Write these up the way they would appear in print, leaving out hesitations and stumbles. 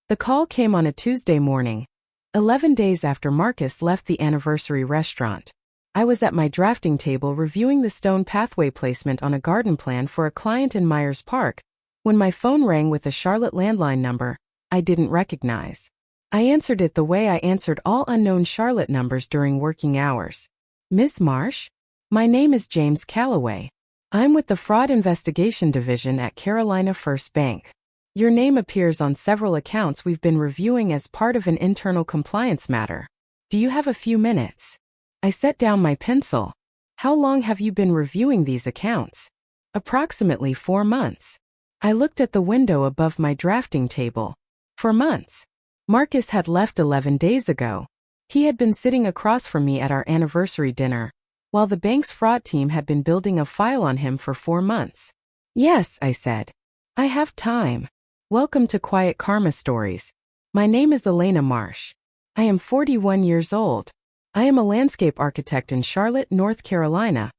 The call came on a Tuesday morning, 11 days after Marcus left the anniversary restaurant. I was at my drafting table reviewing the stone pathway placement on a garden plan for a client in Myers Park, when my phone rang with a Charlotte landline number I didn't recognize. I answered it the way I answered all unknown Charlotte numbers during working hours. Ms. Marsh? My name is James Calloway. I'm with the Fraud Investigation Division at Carolina First Bank. Your name appears on several accounts we've been reviewing as part of an internal compliance matter. Do you have a few minutes? I set down my pencil. How long have you been reviewing these accounts? Approximately 4 months. I looked at the window above my drafting table. For months. Marcus had left 11 days ago. He had been sitting across from me at our anniversary dinner, while the bank's fraud team had been building a file on him for 4 months. Yes, I said. I have time. Welcome to Quiet Karma Stories. My name is Elena Marsh. I am 41 years old. I am a landscape architect in Charlotte, North Carolina,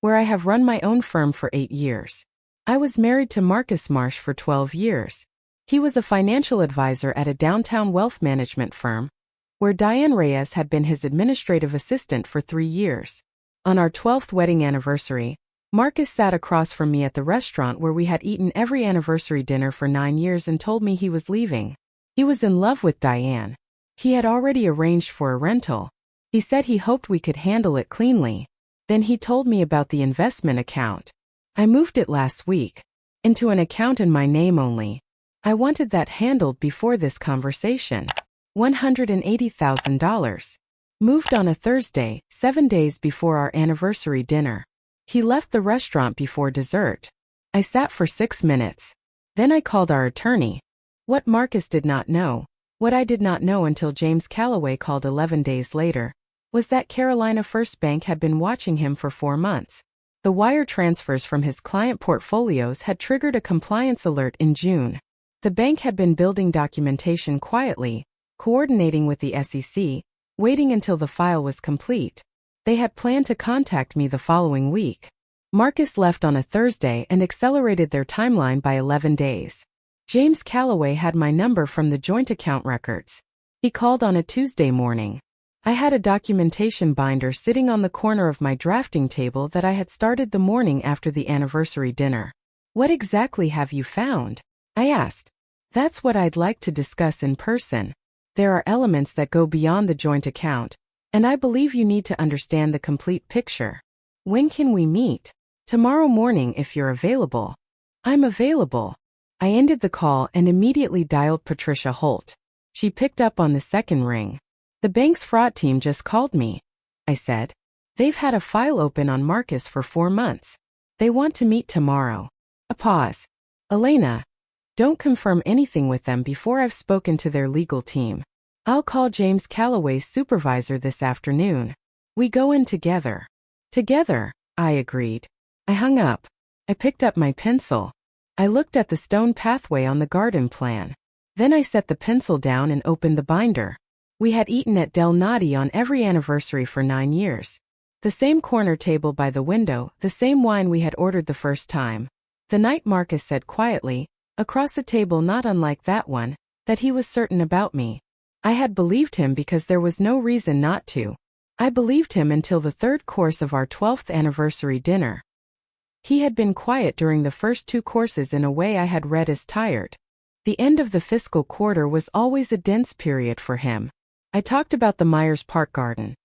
where I have run my own firm for 8 years. I was married to Marcus Marsh for 12 years. He was a financial advisor at a downtown wealth management firm, where Diane had been his administrative assistant for 3 years. On our 12th wedding anniversary, Marcus sat across from me at the restaurant where we had eaten every anniversary dinner for 9 years and told me he was leaving. He was in love with Diane. He had already arranged for a rental. He said he hoped we could handle it cleanly. Then he told me about the investment account. I moved it last week into an account in my name only. I wanted that handled before this conversation. $180,000. Moved on a Thursday, 7 days before our anniversary dinner. He left the restaurant before dessert. I sat for 6 minutes. Then I called our attorney. What Marcus did not know, what I did not know until James Calloway called 11 days later, was that Carolina First Bank had been watching him for 4 months. The wire transfers from his client portfolios had triggered a compliance alert in June. The bank had been building documentation quietly, coordinating with the SEC, waiting until the file was complete. They had planned to contact me the following week. Marcus left on a Thursday and accelerated their timeline by 11 days. James Calloway had my number from the joint account records. He called on a Tuesday morning. I had a documentation binder sitting on the corner of my drafting table that I had started the morning after the anniversary dinner. What exactly have you found? I asked. That's what I'd like to discuss in person. There are elements that go beyond the joint account, and I believe you need to understand the complete picture. When can we meet? Tomorrow morning if you're available. I'm available. I ended the call and immediately dialed Patricia Holt. She picked up on the second ring. The bank's fraud team just called me, I said. They've had a file open on Marcus for 4 months. They want to meet tomorrow. A pause. Elena, don't confirm anything with them before I've spoken to their legal team. I'll call James Calloway's supervisor this afternoon. We go in together. Together, I agreed. I hung up. I picked up my pencil. I looked at the stone pathway on the garden plan. Then I set the pencil down and opened the binder. We had eaten at Del Nadi on every anniversary for 9 years. The same corner table by the window, the same wine we had ordered the first time. The night Marcus said quietly, across a table not unlike that one, that he was certain about me. I had believed him because there was no reason not to. I believed him until the third course of our 12th anniversary dinner. He had been quiet during the first 2 courses in a way I had read as tired. The end of the fiscal quarter was always a dense period for him. I talked about the Myers Park garden,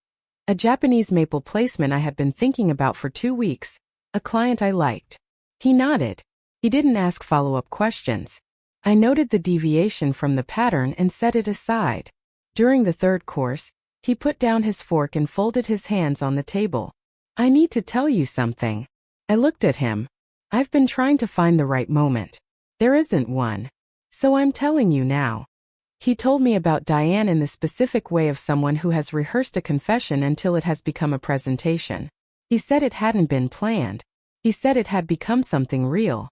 a Japanese maple placement I had been thinking about for 2 weeks, a client I liked. He nodded. He didn't ask follow-up questions. I noted the deviation from the pattern and set it aside. During the third course, he put down his fork and folded his hands on the table. I need to tell you something. I looked at him. I've been trying to find the right moment. There isn't one. So I'm telling you now. He told me about Diane in the specific way of someone who has rehearsed a confession until it has become a presentation. He said it hadn't been planned. He said it had become something real.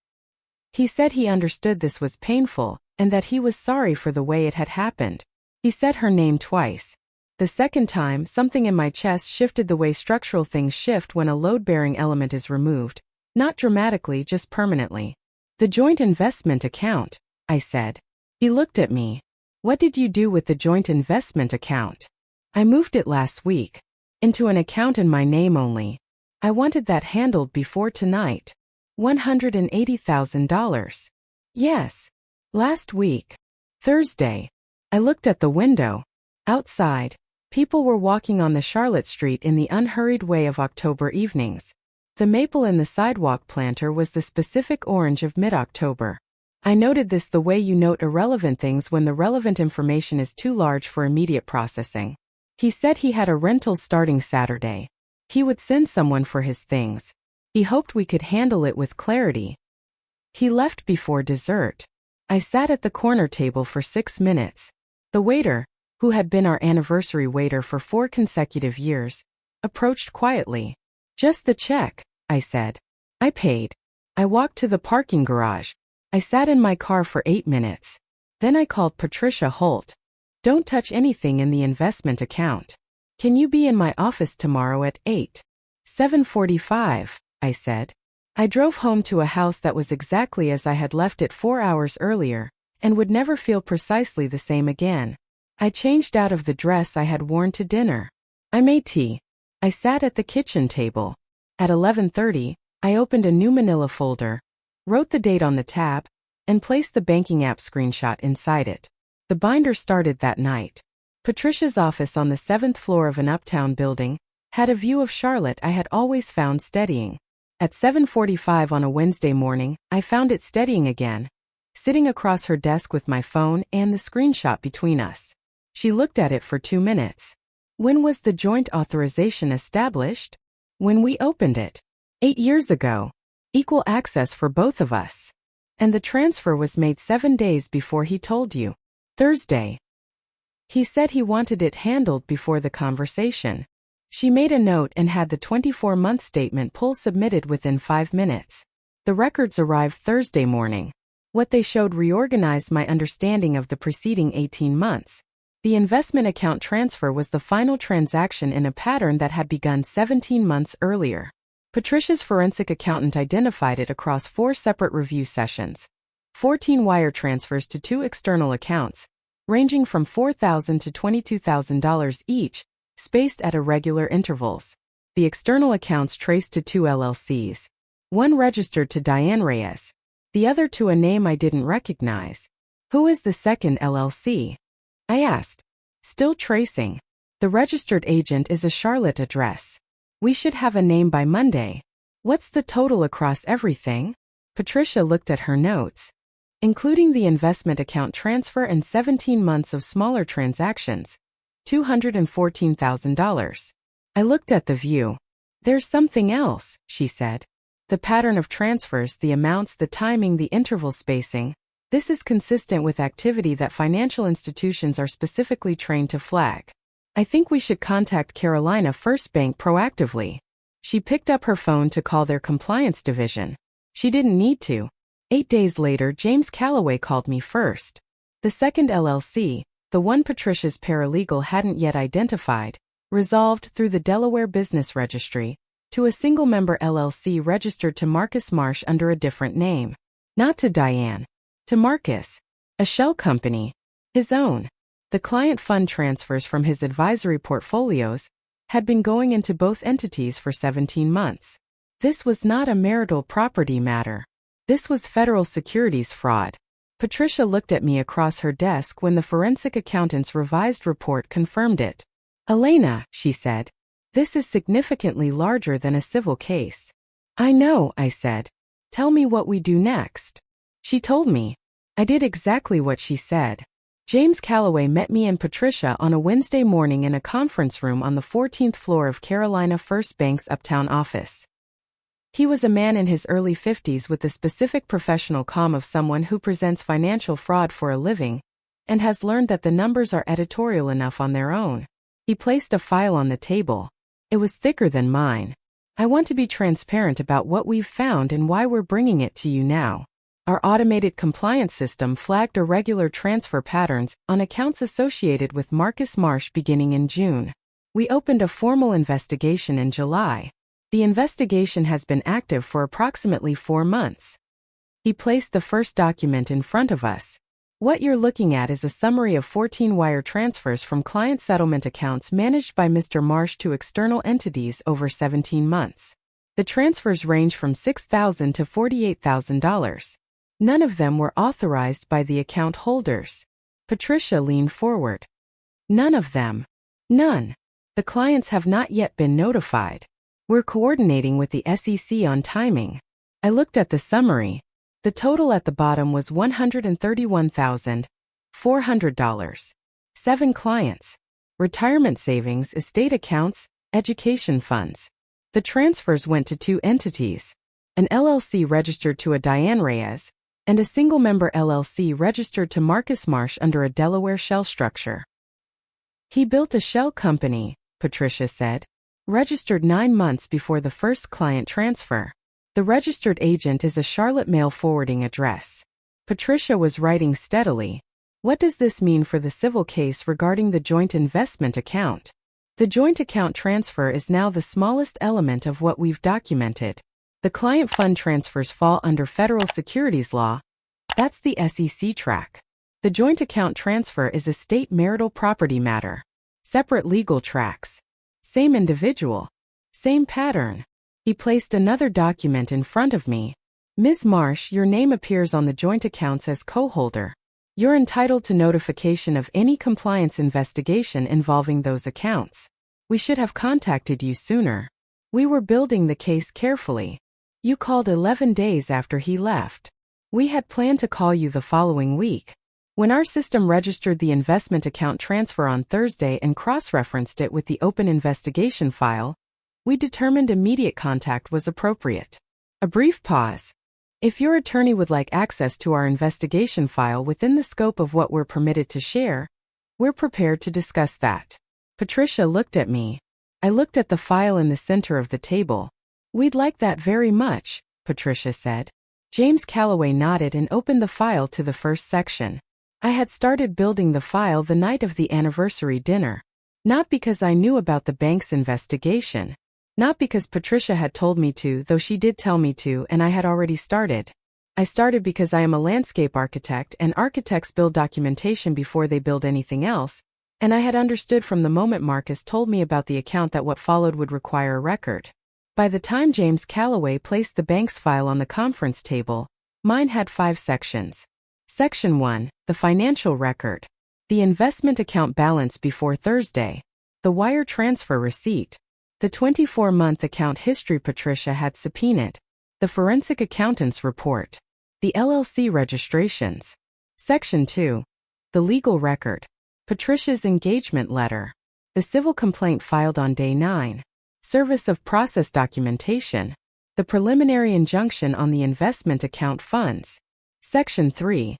He said he understood this was painful, and that he was sorry for the way it had happened. He said her name twice. The second time, something in my chest shifted the way structural things shift when a load-bearing element is removed. Not dramatically, just permanently. The joint investment account, I said. He looked at me. What did you do with the joint investment account? I moved it last week. Into an account in my name only. I wanted that handled before tonight. $180,000. Yes. Last week. Thursday. I looked at the window. Outside, people were walking on the Charlotte Street in the unhurried way of October evenings. The maple in the sidewalk planter was the specific orange of mid-October. I noted this the way you note irrelevant things when the relevant information is too large for immediate processing. He said he had a rental starting Saturday. He would send someone for his things. He hoped we could handle it with clarity. He left before dessert. I sat at the corner table for 6 minutes. The waiter, who had been our anniversary waiter for 4 consecutive years, approached quietly. Just the check, I said. I paid. I walked to the parking garage. I sat in my car for 8 minutes. Then I called Patricia Holt. Don't touch anything in the investment account. Can you be in my office tomorrow at 8? 7:45, I said. I drove home to a house that was exactly as I had left it 4 hours earlier, and would never feel precisely the same again. I changed out of the dress I had worn to dinner. I made tea. I sat at the kitchen table. At 11:30, I opened a new manila folder, wrote the date on the tab, and placed the banking app screenshot inside it. The binder started that night. Patricia's office on the 7th floor of an uptown building had a view of Charlotte I had always found steadying. At 7:45 on a Wednesday morning, I found it steadying again, sitting across her desk with my phone and the screenshot between us. She looked at it for 2 minutes. When was the joint authorization established? When we opened it. 8 years ago. Equal access for both of us. And the transfer was made 7 days before he told you. Thursday. He said he wanted it handled before the conversation. She made a note and had the 24-month statement pull submitted within 5 minutes. The records arrived Thursday morning. What they showed reorganized my understanding of the preceding 18 months. The investment account transfer was the final transaction in a pattern that had begun 17 months earlier. Patricia's forensic accountant identified it across 4 separate review sessions. 14 wire transfers to 2 external accounts, ranging from $4,000 to $22,000 each, spaced at irregular intervals. The external accounts traced to 2 LLCs. One registered to Diane Reyes, the other to a name I didn't recognize. Who is the second LLC? I asked. Still tracing. The registered agent is a Charlotte address. We should have a name by Monday. What's the total across everything? Patricia looked at her notes. Including the investment account transfer and 17 months of smaller transactions. $214,000. I looked at the view. There's something else, she said. The pattern of transfers, the amounts, the timing, the interval spacing. This is consistent with activity that financial institutions are specifically trained to flag. I think we should contact Carolina First Bank proactively. She picked up her phone to call their compliance division. She didn't need to. 8 days later, James Calloway called me first. The second LLC, the one Patricia's paralegal hadn't yet identified, resolved through the Delaware Business Registry to a single-member LLC registered to Marcus Marsh under a different name. Not to Diane. To Marcus. A shell company. His own. The client fund transfers from his advisory portfolios had been going into both entities for 17 months. This was not a marital property matter. This was federal securities fraud. Patricia looked at me across her desk when the forensic accountant's revised report confirmed it. Elena, she said, this is significantly larger than a civil case. I know, I said. Tell me what we do next. She told me. I did exactly what she said. James Calloway met me and Patricia on a Wednesday morning in a conference room on the 14th floor of Carolina First Bank's uptown office. He was a man in his early 50s with the specific professional calm of someone who presents financial fraud for a living and has learned that the numbers are editorial enough on their own. He placed a file on the table. It was thicker than mine. I want to be transparent about what we've found and why we're bringing it to you now. Our automated compliance system flagged irregular transfer patterns on accounts associated with Marcus Marsh beginning in June. We opened a formal investigation in July. The investigation has been active for approximately 4 months. He placed the first document in front of us. What you're looking at is a summary of 14 wire transfers from client settlement accounts managed by Mr. Marsh to external entities over 17 months. The transfers range from $6,000 to $48,000. None of them were authorized by the account holders. Patricia leaned forward. None of them. None. The clients have not yet been notified. We're coordinating with the SEC on timing. I looked at the summary. The total at the bottom was $131,400. 7 clients. Retirement savings, estate accounts, education funds. The transfers went to 2 entities. An LLC registered to a Diane Reyes, and a single-member LLC registered to Marsh under a Delaware shell structure. He built a shell company, Patricia said, registered 9 months before the first client transfer. The registered agent is a Charlotte mail forwarding address. Patricia was writing steadily. What does this mean for the civil case regarding the joint investment account? The joint account transfer is now the smallest element of what we've documented. The client fund transfers fall under federal securities law. That's the SEC track. The joint account transfer is a state marital property matter. Separate legal tracks. Same individual. Same pattern. He placed another document in front of me. Ms. Marsh, your name appears on the joint accounts as co-holder. You're entitled to notification of any compliance investigation involving those accounts. We should have contacted you sooner. We were building the case carefully. You called 11 days after he left. We had planned to call you the following week. When our system registered the investment account transfer on Thursday and cross-referenced it with the open investigation file, we determined immediate contact was appropriate. A brief pause. If your attorney would like access to our investigation file within the scope of what we're permitted to share, we're prepared to discuss that. Patricia looked at me. I looked at the file in the center of the table. We'd like that very much, Patricia said. James Calloway nodded and opened the file to the first section. I had started building the file the night of the anniversary dinner. Not because I knew about the bank's investigation. Not because Patricia had told me to, though she did tell me to, and I had already started. I started because I am a landscape architect and architects build documentation before they build anything else, and I had understood from the moment Marcus told me about the account that what followed would require a record. By the time James Calloway placed the bank's file on the conference table, mine had 5 sections. Section 1, the financial record. The investment account balance before Thursday. The wire transfer receipt. The 24-month account history Patricia had subpoenaed. The forensic accountant's report. The LLC registrations. Section 2. The legal record. Patricia's engagement letter. The civil complaint filed on day 9. Service of process documentation. The preliminary injunction on the investment account funds. Section 3.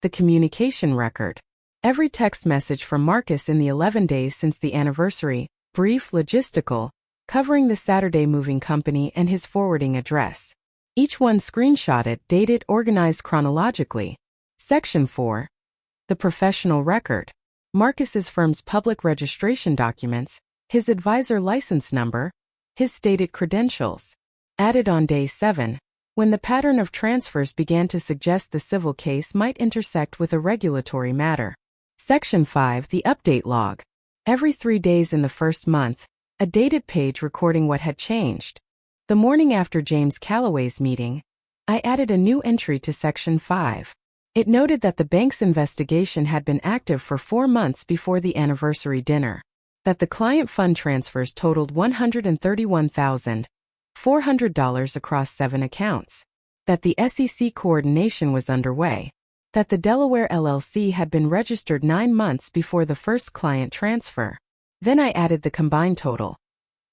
The communication record. Every text message from Marcus in the 11 days since the anniversary, brief, logistical, covering the Saturday moving company and his forwarding address. Each one screenshotted, dated, organized chronologically. Section 4. The professional record. Marcus's firm's public registration documents, his advisor license number, his stated credentials. Added on day 7, when the pattern of transfers began to suggest the civil case might intersect with a regulatory matter. Section 5. The update log. Every 3 days in the first month, a dated page recording what had changed. The morning after James Calloway's meeting, I added a new entry to Section 5. It noted that the bank's investigation had been active for 4 months before the anniversary dinner. That the client fund transfers totaled $131,400 across 7 accounts. That the SEC coordination was underway. That the Delaware LLC had been registered 9 months before the first client transfer. Then I added the combined total.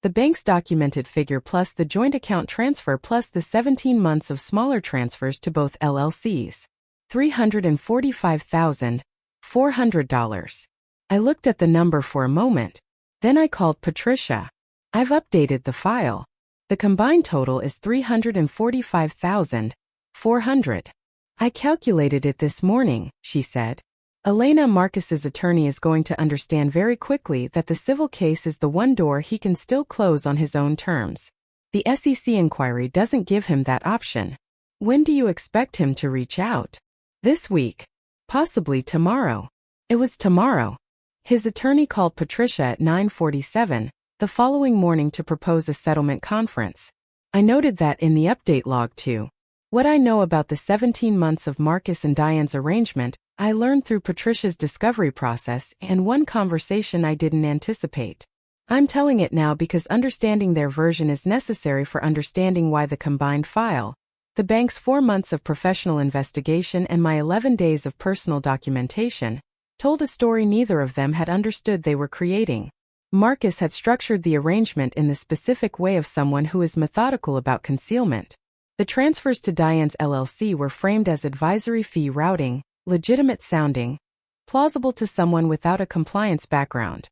The bank's documented figure plus the joint account transfer plus the 17 months of smaller transfers to both LLCs. $345,400. I looked at the number for a moment. Then I called Patricia. I've updated the file. The combined total is $345,400. I calculated it this morning, she said. Elena, Marcus's attorney, is going to understand very quickly that the civil case is the one door he can still close on his own terms. The SEC inquiry doesn't give him that option. When do you expect him to reach out? This week. Possibly tomorrow. It was tomorrow. His attorney called Patricia at 9:47 the following morning to propose a settlement conference. I noted that in the update log too. What I know about the 17 months of Marcus and Diane's arrangement, I learned through Patricia's discovery process and one conversation I didn't anticipate. I'm telling it now because understanding their version is necessary for understanding why the combined file, the bank's 4 months of professional investigation and my 11 days of personal documentation, told a story neither of them had understood they were creating. Marcus had structured the arrangement in the specific way of someone who is methodical about concealment. The transfers to Diane's LLC were framed as advisory fee routing, legitimate sounding, plausible to someone without a compliance background.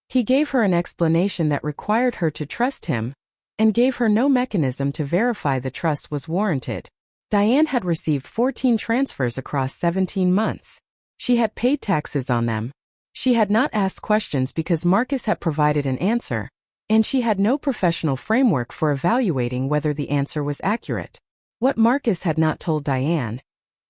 He gave her an explanation that required her to trust him, and gave her no mechanism to verify the trust was warranted. Diane had received 14 transfers across 17 months. She had paid taxes on them. She had not asked questions because Marcus had provided an answer, and she had no professional framework for evaluating whether the answer was accurate. What Marcus had not told Diane,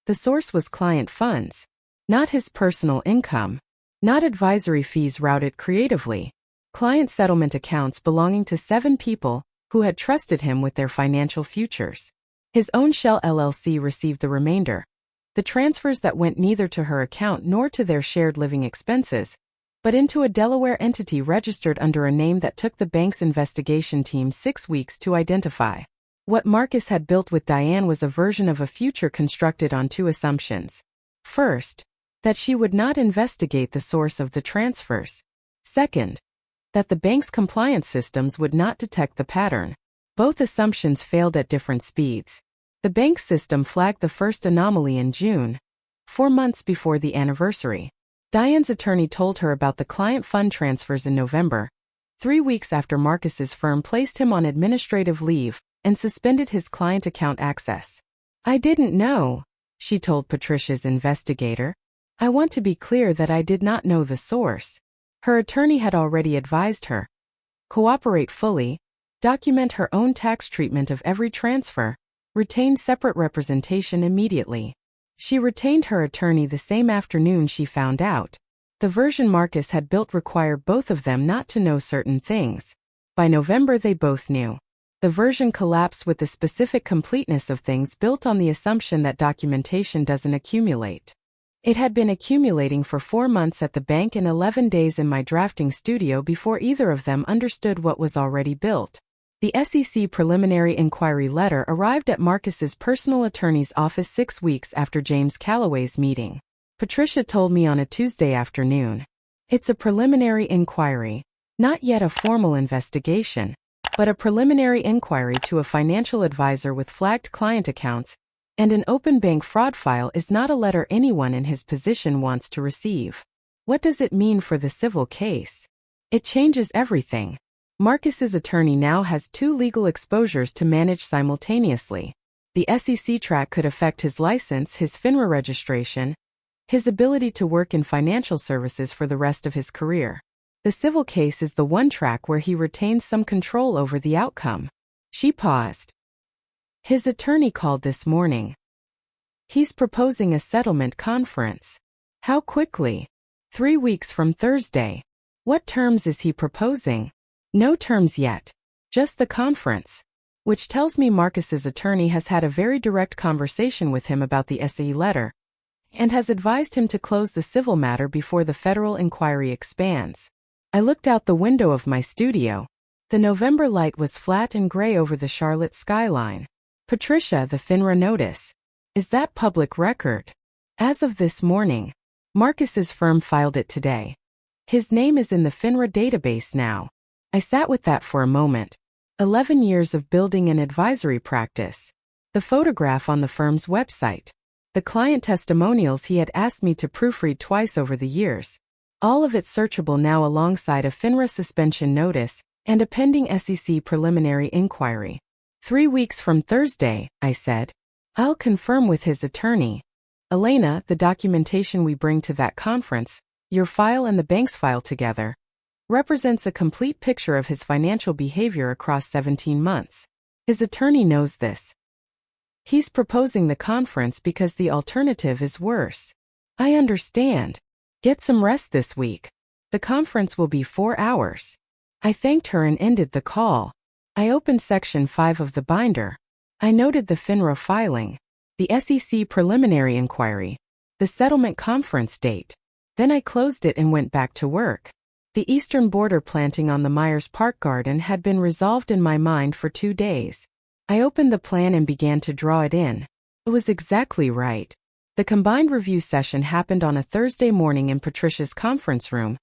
the source was client funds, not his personal income, not advisory fees routed creatively, client settlement accounts belonging to 7 people who had trusted him with their financial futures. His own shell LLC received the remainder, the transfers that went neither to her account nor to their shared living expenses, but into a Delaware entity registered under a name that took the bank's investigation team 6 weeks to identify. What Marcus had built with Diane was a version of a future constructed on 2 assumptions. First, that she would not investigate the source of the transfers. Second, that the bank's compliance systems would not detect the pattern. Both assumptions failed at different speeds. The bank system flagged the first anomaly in June, 4 months before the anniversary. Diane's attorney told her about the client fund transfers in November, 3 weeks after Marcus's firm placed him on administrative leave and suspended his client account access. I didn't know, she told Patricia's investigator. I want to be clear that I did not know the source. Her attorney had already advised her. Cooperate fully, document her own tax treatment of every transfer, retain separate representation immediately. She retained her attorney the same afternoon she found out. The version Marcus had built required both of them not to know certain things. By November they both knew. The version collapsed with the specific completeness of things built on the assumption that documentation doesn't accumulate. It had been accumulating for 4 months at the bank and 11 days in my drafting studio before either of them understood what was already built. The SEC preliminary inquiry letter arrived at Marcus's personal attorney's office 6 weeks after James Calloway's meeting. Patricia told me on a Tuesday afternoon. It's a preliminary inquiry, not yet a formal investigation, but a preliminary inquiry to a financial advisor with flagged client accounts, and an open bank fraud file is not a letter anyone in his position wants to receive. What does it mean for the civil case? It changes everything. Marcus's attorney now has 2 legal exposures to manage simultaneously. The SEC track could affect his license, his FINRA registration, his ability to work in financial services for the rest of his career. The civil case is the one track where he retains some control over the outcome. She paused. His attorney called this morning. He's proposing a settlement conference. How quickly? 3 weeks from Thursday. What terms is he proposing? No terms yet. Just the conference. Which tells me Marcus's attorney has had a very direct conversation with him about the SE letter, and has advised him to close the civil matter before the federal inquiry expands. I looked out the window of my studio. The November light was flat and gray over the Charlotte skyline. Patricia, the FINRA notice. Is that public record? As of this morning. Marcus's firm filed it today. His name is in the FINRA database now. I sat with that for a moment. 11 years of building an advisory practice. The photograph on the firm's website. The client testimonials he had asked me to proofread twice over the years. All of it searchable now alongside a FINRA suspension notice and a pending SEC preliminary inquiry. 3 weeks from Thursday, I said. I'll confirm with his attorney. Elena, the documentation we bring to that conference, your file and the bank's file together, represents a complete picture of his financial behavior across 17 months. His attorney knows this. He's proposing the conference because the alternative is worse. I understand. Get some rest this week. The conference will be 4 hours. I thanked her and ended the call. I opened Section 5 of the binder. I noted the FINRA filing, the SEC preliminary inquiry, the settlement conference date. Then I closed it and went back to work. The eastern border planting on the Myers Park garden had been resolved in my mind for 2 days. I opened the plan and began to draw it in. It was exactly right. The combined review session happened on a Thursday morning in Patricia's conference room,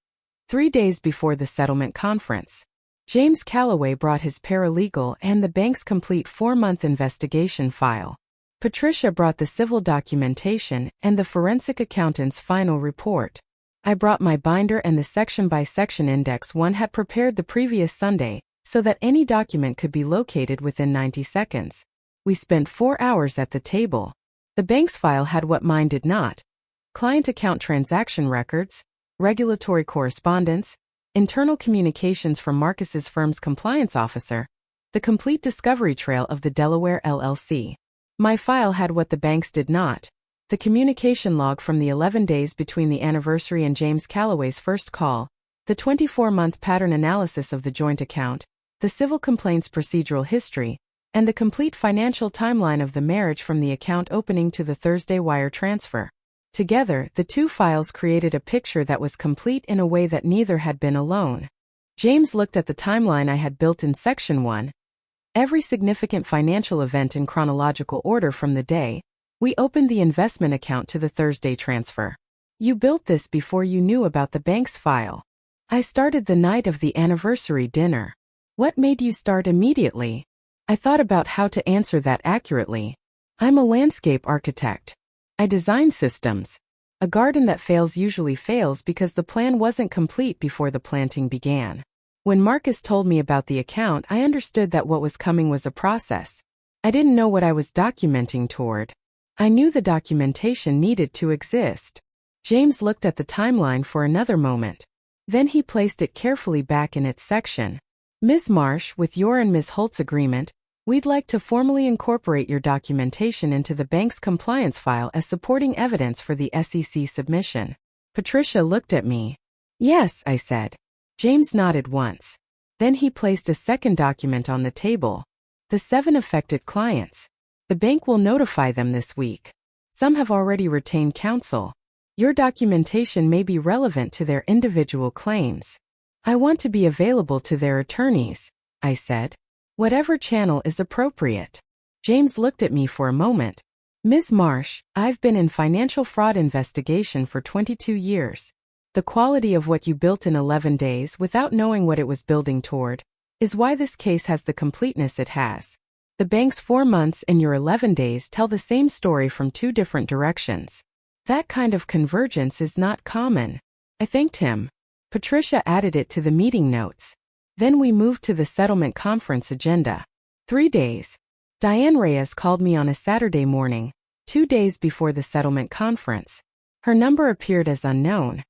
3 days before the settlement conference. James Calloway brought his paralegal and the bank's complete 4-month investigation file. Patricia brought the civil documentation and the forensic accountant's final report. I brought my binder and the section-by-section index one had prepared the previous Sunday, so that any document could be located within 90 seconds. We spent 4 hours at the table. The bank's file had what mine did not: client account transaction records, regulatory correspondence, internal communications from Marcus's firm's compliance officer, the complete discovery trail of the Delaware LLC. My file had what the bank's did not: the communication log from the 11 days between the anniversary and James Calloway's first call, the 24-month pattern analysis of the joint account, the civil complaints procedural history, and the complete financial timeline of the marriage from the account opening to the Thursday wire transfer. Together, the two files created a picture that was complete in a way that neither had been alone. James looked at the timeline I had built in Section 1. Every significant financial event in chronological order from the day we opened the investment account to the Thursday transfer. You built this before you knew about the bank's file. I started the night of the anniversary dinner. What made you start immediately? I thought about how to answer that accurately. I'm a landscape architect. I design systems. A garden that fails usually fails because the plan wasn't complete before the planting began. When Marcus told me about the account, I understood that what was coming was a process. I didn't know what I was documenting toward. I knew the documentation needed to exist. James looked at the timeline for another moment. Then he placed it carefully back in its section. Ms. Marsh, with your and Ms. Holt's agreement, we'd like to formally incorporate your documentation into the bank's compliance file as supporting evidence for the SEC submission. Patricia looked at me. Yes, I said. James nodded once. Then he placed a second document on the table. The 7 affected clients. The bank will notify them this week. Some have already retained counsel. Your documentation may be relevant to their individual claims. I want to be available to their attorneys, I said. Whatever channel is appropriate. James looked at me for a moment. Ms. Marsh, I've been in financial fraud investigation for 22 years. The quality of what you built in 11 days without knowing what it was building toward is why this case has the completeness it has. The bank's 4 months and your 11 days tell the same story from 2 different directions. That kind of convergence is not common. I thanked him. Patricia added it to the meeting notes. Then we moved to the settlement conference agenda. 3 days. Diane Reyes called me on a Saturday morning, 2 days before the settlement conference. Her number appeared as unknown.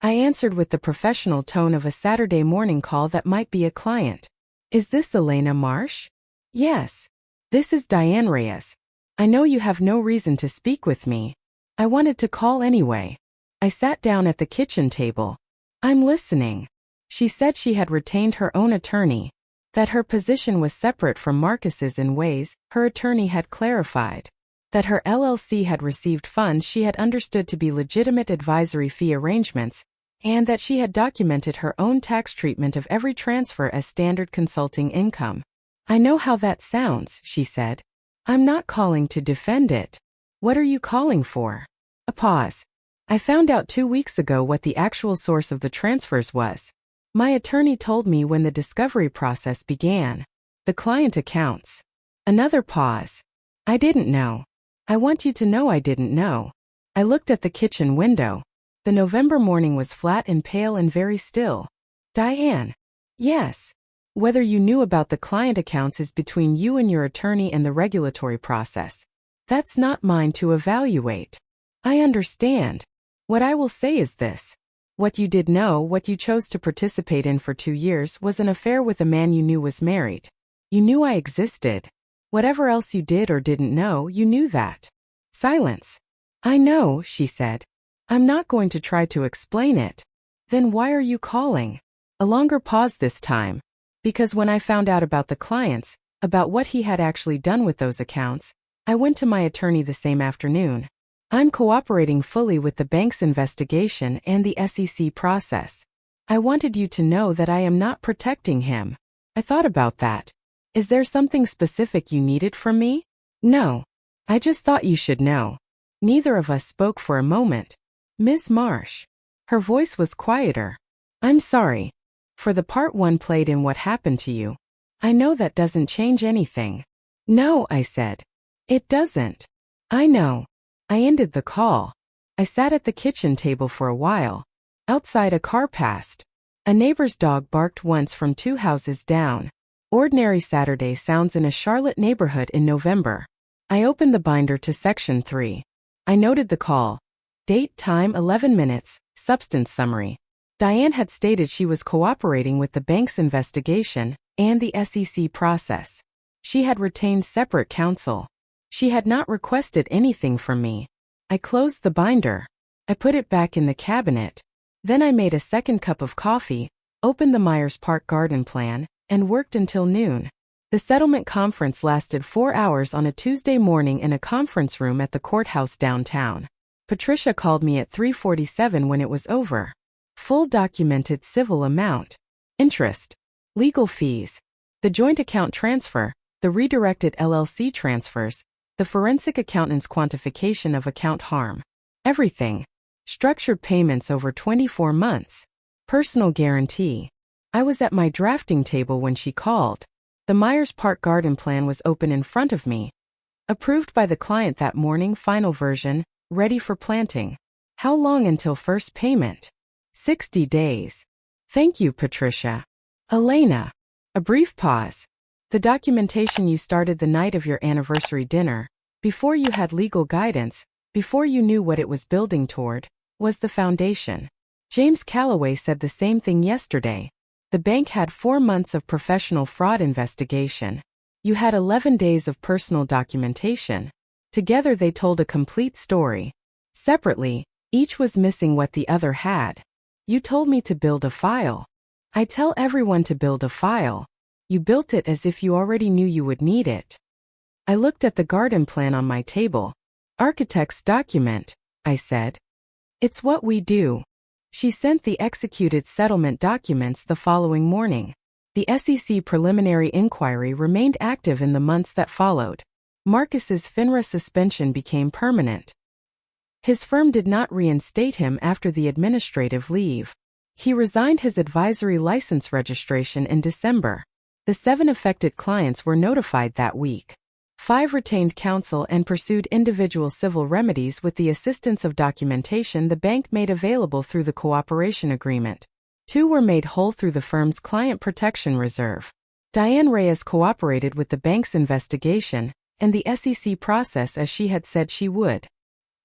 I answered with the professional tone of a Saturday morning call that might be a client. Is this Elena Marsh? Yes. This is Diane Reyes. I know you have no reason to speak with me. I wanted to call anyway. I sat down at the kitchen table. I'm listening. She said she had retained her own attorney, that her position was separate from Marcus's in ways her attorney had clarified, that her LLC had received funds she had understood to be legitimate advisory fee arrangements, and that she had documented her own tax treatment of every transfer as standard consulting income. I know how that sounds, she said. I'm not calling to defend it. What are you calling for? A pause. I found out 2 weeks ago what the actual source of the transfers was. My attorney told me when the discovery process began. The client accounts. Another pause. I didn't know. I want you to know I didn't know. I looked at the kitchen window. The November morning was flat and pale and very still. Diane. Yes. Whether you knew about the client accounts is between you and your attorney and the regulatory process. That's not mine to evaluate. I understand. What I will say is this. What you did know, what you chose to participate in for 2 years, was an affair with a man you knew was married. You knew I existed. Whatever else you did or didn't know, you knew that. Silence. I know, she said. I'm not going to try to explain it. Then why are you calling? A longer pause this time. Because when I found out about the clients, about what he had actually done with those accounts, I went to my attorney the same afternoon. I'm cooperating fully with the bank's investigation and the SEC process. I wanted you to know that I am not protecting him. I thought about that. Is there something specific you needed from me? No. I just thought you should know. Neither of us spoke for a moment. Ms. Marsh. Her voice was quieter. I'm sorry. For the part one played in what happened to you. I know that doesn't change anything. No, I said. It doesn't. I know. I ended the call. I sat at the kitchen table for a while. Outside a car passed. A neighbor's dog barked once from 2 houses down. Ordinary Saturday sounds in a Charlotte neighborhood in November. I opened the binder to section 3. I noted the call. Date, time 11 minutes, substance summary. Diane had stated she was cooperating with the bank's investigation and the SEC process. She had retained separate counsel. She had not requested anything from me. I closed the binder. I put it back in the cabinet. Then I made a second cup of coffee, opened the Myers Park Garden Plan, and worked until noon. The settlement conference lasted 4 hours on a Tuesday morning in a conference room at the courthouse downtown. Patricia called me at 3:47 when it was over. Full documented civil amount. Interest. Legal fees. The joint account transfer, the redirected LLC transfers, the forensic accountant's quantification of account harm. Everything. Structured payments over 24 months. Personal guarantee. I was at my drafting table when she called. The Myers Park Garden Plan was open in front of me. Approved by the client that morning, final version, ready for planting. How long until first payment? 60 days. Thank you, Patricia. Elena. A brief pause. The documentation you started the night of your anniversary dinner, before you had legal guidance, before you knew what it was building toward, was the foundation. James Calloway said the same thing yesterday. The bank had 4 months of professional fraud investigation. You had 11 days of personal documentation. Together they told a complete story. Separately, each was missing what the other had. You told me to build a file. I tell everyone to build a file. You built it as if you already knew you would need it. I looked at the garden plan on my table. Architect's document, I said. It's what we do. She sent the executed settlement documents the following morning. The SEC preliminary inquiry remained active in the months that followed. Marcus's FINRA suspension became permanent. His firm did not reinstate him after the administrative leave. He resigned his advisory license registration in December. The 7 affected clients were notified that week. 5 retained counsel and pursued individual civil remedies with the assistance of documentation the bank made available through the cooperation agreement. 2 were made whole through the firm's client protection reserve. Diane Reyes cooperated with the bank's investigation and the SEC process as she had said she would.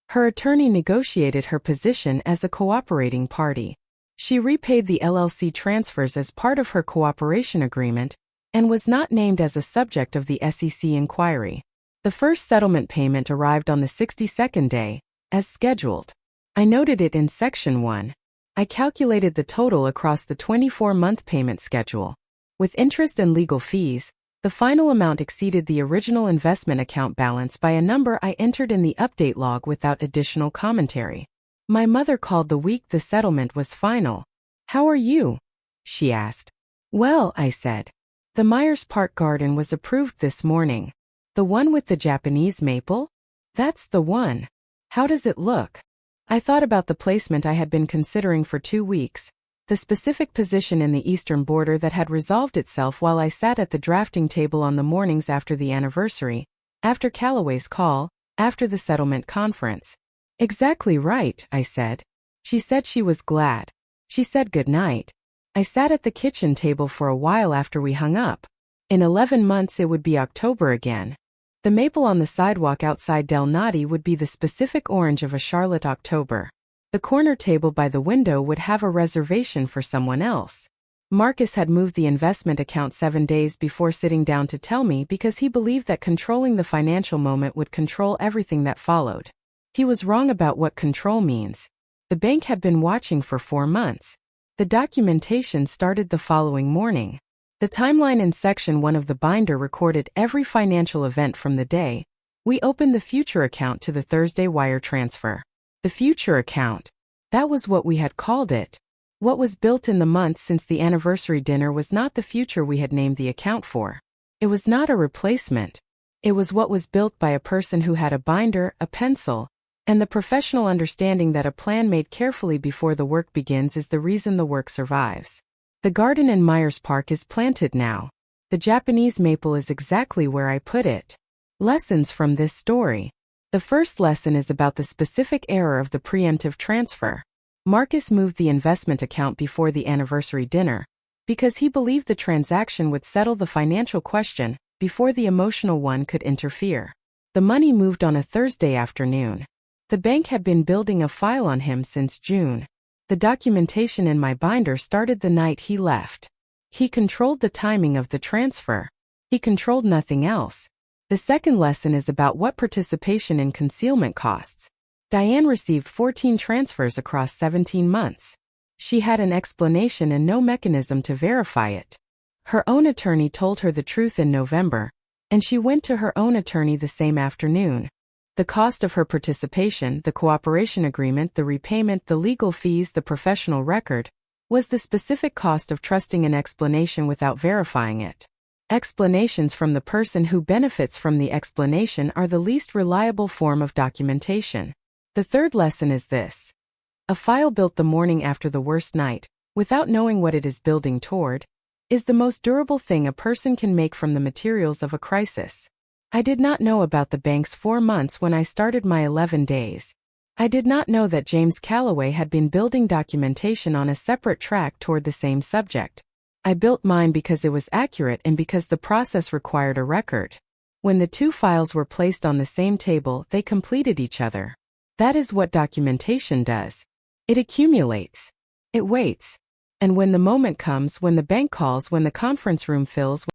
Her attorney negotiated her position as a cooperating party. She repaid the LLC transfers as part of her cooperation agreement and was not named as a subject of the SEC inquiry. The first settlement payment arrived on the 62nd day, as scheduled. I noted it in Section 1. I calculated the total across the 24-month payment schedule. With interest and legal fees, the final amount exceeded the original investment account balance by a number I entered in the update log without additional commentary. My mother called the week the settlement was final. "How are you?" she asked. "Well," I said. "The Myers Park Garden was approved this morning." "The one with the Japanese maple?" "That's the one." "How does it look?" I thought about the placement I had been considering for 2 weeks, the specific position in the eastern border that had resolved itself while I sat at the drafting table on the mornings after the anniversary, after Calloway's call, after the settlement conference. "Exactly right," I said. She said she was glad. She said good night. I sat at the kitchen table for a while after we hung up. In 11 months it would be October again. The maple on the sidewalk outside Del Nati would be the specific orange of a Charlotte October. The corner table by the window would have a reservation for someone else. Marcus had moved the investment account 7 days before sitting down to tell me because he believed that controlling the financial moment would control everything that followed. He was wrong about what control means. The bank had been watching for 4 months. The documentation started the following morning. The timeline in section 1 of the binder recorded every financial event from the day we opened the future account to the Thursday wire transfer. The future account. That was what we had called it. What was built in the months since the anniversary dinner was not the future we had named the account for. It was not a replacement. It was what was built by a person who had a binder, a pencil, and the professional understanding that a plan made carefully before the work begins is the reason the work survives. The garden in Myers Park is planted now. The Japanese maple is exactly where I put it. Lessons from this story. The first lesson is about the specific error of the preemptive transfer. Marcus moved the investment account before the anniversary dinner because he believed the transaction would settle the financial question before the emotional one could interfere. The money moved on a Thursday afternoon. The bank had been building a file on him since June. The documentation in my binder started the night he left. He controlled the timing of the transfer. He controlled nothing else. The second lesson is about what participation in concealment costs. Diane received 14 transfers across 17 months. She had an explanation and no mechanism to verify it. Her own attorney told her the truth in November, and she went to her own attorney the same afternoon. The cost of her participation, the cooperation agreement, the repayment, the legal fees, the professional record, was the specific cost of trusting an explanation without verifying it. Explanations from the person who benefits from the explanation are the least reliable form of documentation. The third lesson is this. A file built the morning after the worst night, without knowing what it is building toward, is the most durable thing a person can make from the materials of a crisis. I did not know about the bank's 4 months when I started my 11 days. I did not know that James Calloway had been building documentation on a separate track toward the same subject. I built mine because it was accurate and because the process required a record. When the two files were placed on the same table, they completed each other. That is what documentation does. It accumulates. It waits. And when the moment comes, when the bank calls, when the conference room fills,